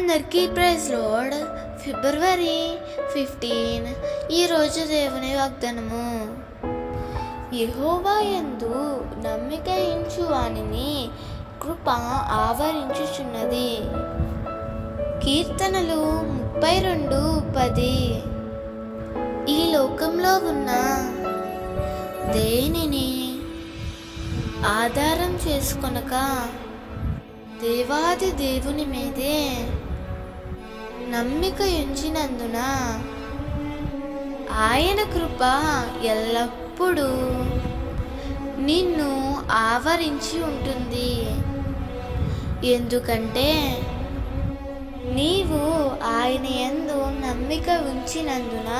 అందరికీ praise lord. ఫిబ్రవరి 15 ఈరోజు దేవుని వాగ్దానము. యెహోవా యందు నమ్మిక ఉంచు వానిని కృప ఆవరించుచున్నది. కీర్తనలు 32:10. ఈ లోకంలో ఉన్న దేనిని ఆధారం చేసుకొనక దేవాది దేవుని మీదే నమ్మిక ఉంచినందున ఆయన కృప ఎల్లప్పుడూ నిన్ను ఆవరించి ఉంటుంది. ఎందుకంటే నీవు ఆయన యందు నమ్మిక ఉంచినందున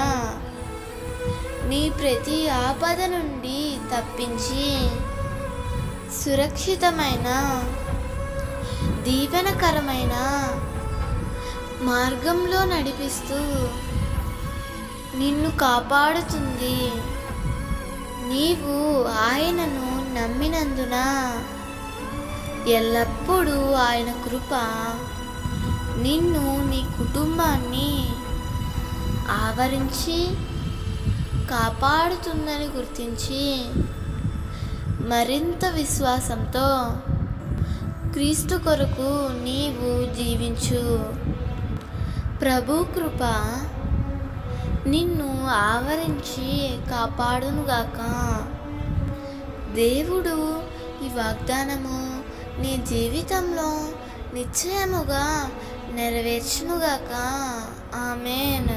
నీ ప్రతి ఆపద నుండి తప్పించి సురక్షితమైన దీవెనకరమైన మార్గంలో నడిపిస్తూ నిన్ను కాపాడుతుంది. నీవు ఆయనను నమ్మినందున ఎల్లప్పుడూ ఆయన కృప నిన్ను నీ కుటుంబాన్ని ఆవరించి కాపాడుతుందని గుర్తించి మరింత విశ్వాసంతో క్రీస్తు కొరకు నీవు జీవించు. ప్రభు కృప నిన్ను ఆవరించి కాపాడునుగాక. దేవుడు ఈ వాగ్దానము నీ జీవితంలో నిశ్చయముగా నెరవేర్చునుగాక. ఆమేన్.